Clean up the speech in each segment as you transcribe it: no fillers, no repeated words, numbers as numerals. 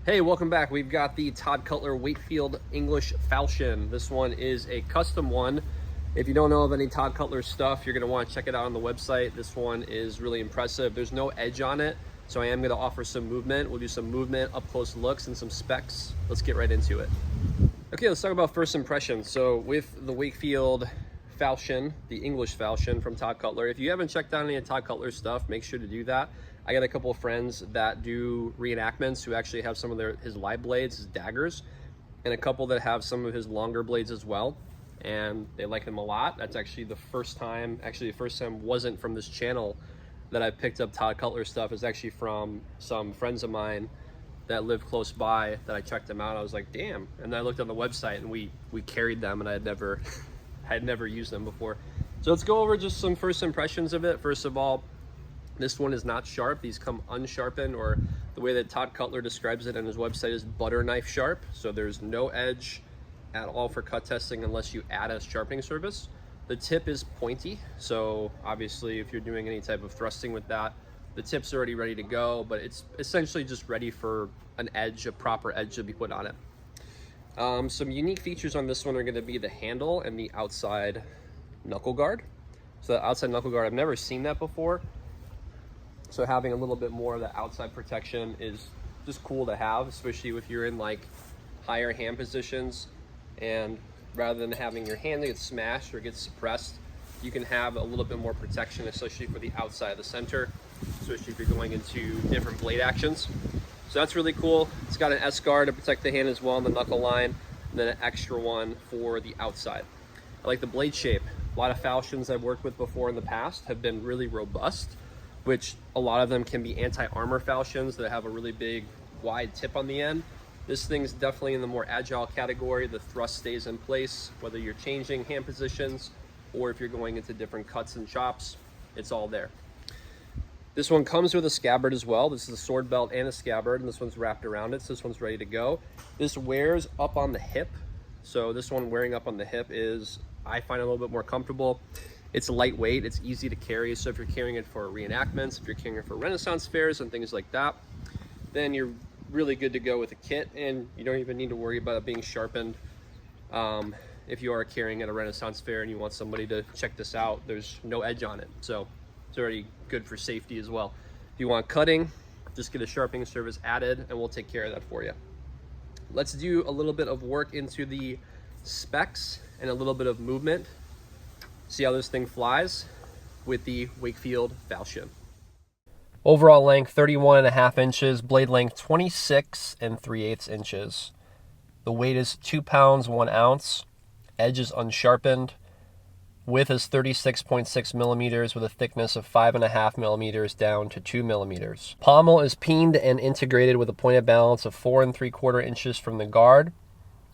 Hey, welcome back. We've got the Tod Cutler Wakefield English Falchion. This one is a custom one. If you don't know of any Tod Cutler stuff, you're going to want to check it out on the website. This one is really impressive. There's no edge on it, so I am going to offer some movement. We'll do some movement, up close looks, and some specs. Let's get right into it. Okay, let's talk about first impressions. So with the Wakefield Falchion, the English Falchion from Tod Cutler, if you haven't checked out any of Tod Cutler's stuff, make sure to do that. I got a couple of friends that do reenactments who actually have some of his live blades, his daggers, and a couple that have some of his longer blades as well, and they like them a lot. That's actually the first time wasn't from this channel that I picked up Tod Cutler stuff. It's actually from some friends of mine that live close by that I checked them out. I was like, damn. And then I looked on the website and we carried them, and I had never I had never used them before. So let's go over just some first impressions of it. First of all, this one is not sharp. These come unsharpened, or the way that Tod Cutler describes it on his website is butter knife sharp. So there's no edge at all for cut testing unless you add a sharpening surface. The tip is pointy, so obviously if you're doing any type of thrusting with that, the tip's already ready to go, but it's essentially just ready for an edge, a proper edge to be put on it. Some unique features on this one are going to be the handle and the outside knuckle guard. So the outside knuckle guard, I've never seen that before. So having a little bit more of the outside protection is just cool to have, especially if you're in like higher hand positions, and rather than having your hand get smashed or get suppressed, you can have a little bit more protection, especially for the outside of the center, especially if you're going into different blade actions. So that's really cool. It's got an S guard to protect the hand as well on the knuckle line, and then an extra one for the outside. I like the blade shape. A lot of falchions I've worked with before in the past have been really robust, which a lot of them can be anti-armor falchions that have a really big wide tip on the end. This thing's definitely in the more agile category. The thrust stays in place, whether you're changing hand positions or if you're going into different cuts and chops, it's all there. This one comes with a scabbard as well. This is a sword belt and a scabbard, and this one's wrapped around it, so this one's ready to go. This wears up on the hip, so this one wearing up on the hip is, I find, a little bit more comfortable. It's lightweight, it's easy to carry, so if you're carrying it for reenactments, if you're carrying it for Renaissance fairs and things like that, then you're really good to go with a kit, and you don't even need to worry about it being sharpened. If you are carrying at a Renaissance fair and you want somebody to check this out, there's no edge on it, so it's already good for safety as well. If you want cutting, just get a sharpening surface added and we'll take care of that for you. Let's do a little bit of work into the specs and a little bit of movement. See how this thing flies with the Wakefield Falchion. Overall length 31.5 inches, blade length 26 3/8 inches. The weight is 2 pounds 1 ounce. Edge is unsharpened. Width is 36.6 millimeters with a thickness of 5.5 millimeters down to 2 millimeters. Pommel is peened and integrated with a pointed balance of 4 3/4 inches from the guard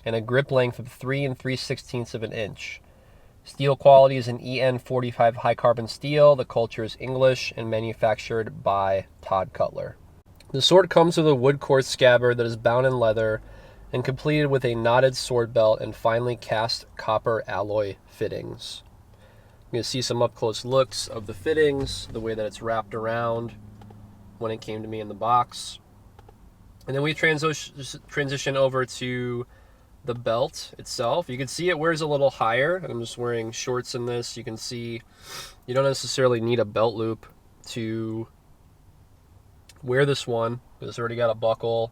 and a grip length of 3 3/16 of an inch. Steel quality is an EN45 high carbon steel. The culture is English and manufactured by Tod Cutler. The sword comes with a wood quartz scabbard that is bound in leather and completed with a knotted sword belt and finely cast copper alloy fittings. You can see some up close looks of the fittings, the way that it's wrapped around when it came to me in the box. And then we transition over to the belt itself. You can see it wears a little higher. I'm just wearing shorts in this. You can see you don't necessarily need a belt loop to wear this one. It's already got a buckle,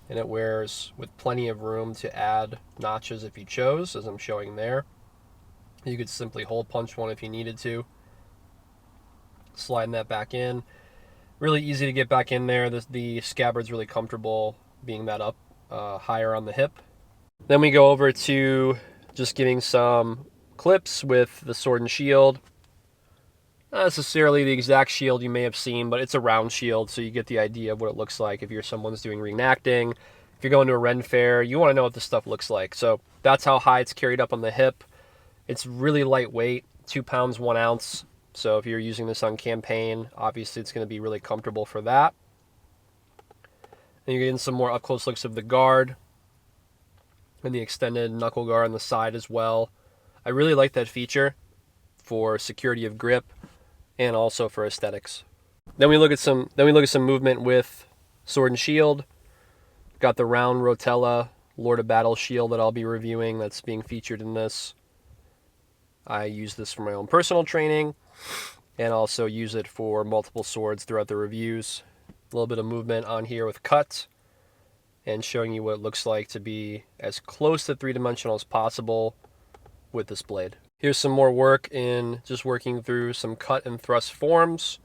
and it wears with plenty of room to add notches if you chose, as I'm showing there. You could simply hole punch one if you needed to. Sliding that back in. Really easy to get back in there. The scabbard's really comfortable being that up higher on the hip. Then we go over to just giving some clips with the sword and shield. Not necessarily the exact shield you may have seen, but it's a round shield, so you get the idea of what it looks like if you're someone's doing reenacting. If you're going to a Ren fair, you want to know what this stuff looks like. So that's how high it's carried up on the hip. It's really lightweight, 2 pounds 1 ounce. So if you're using this on campaign, obviously it's going to be really comfortable for that. And you're getting some more up close looks of the guard and the extended knuckle guard on the side as well. I really like that feature for security of grip and also for aesthetics. Then we look at some movement with sword and shield. Got the round rotella Lord of Battle shield that I'll be reviewing that's being featured in this. I use this for my own personal training and also use it for multiple swords throughout the reviews. A little bit of movement on here with cut and showing you what it looks like to be as close to three-dimensional as possible with this blade. Here's some more work in just working through some cut and thrust forms.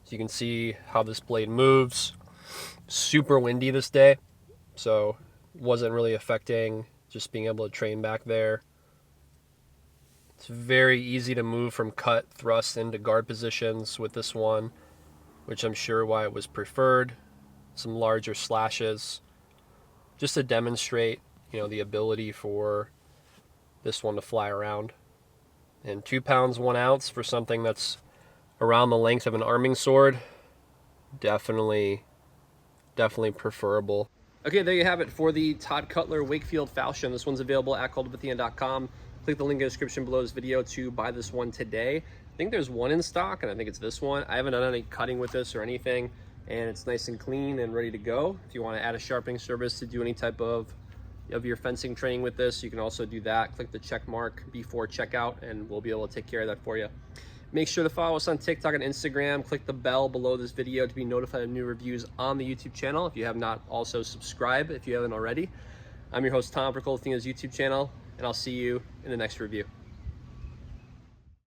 So you can see how this blade moves. Super windy this day, so wasn't really affecting just being able to train back there. It's very easy to move from cut, thrust into guard positions with this one, which I'm sure why it was preferred. Some larger slashes, just to demonstrate, the ability for this one to fly around. And 2 pounds 1 ounce for something that's around the length of an arming sword, definitely preferable. Okay, there you have it for the Tod Cutler Wakefield Falchion. This one's available at cultofathena.com. Click the link in the description below this video to buy this one today. I think there's one in stock, and I think it's this one. I haven't done any cutting with this or anything, and it's nice and clean and ready to go. If you want to add a sharpening service to do any type of your fencing training with this, you can also do that. Click the check mark before checkout, and we'll be able to take care of that for you. Make sure to follow us on TikTok and Instagram. Click the bell below this video to be notified of new reviews on the YouTube channel. If you have not, also subscribe if you haven't already. I'm your host, Tom, for Kult of Athena's YouTube channel, and I'll see you in the next review.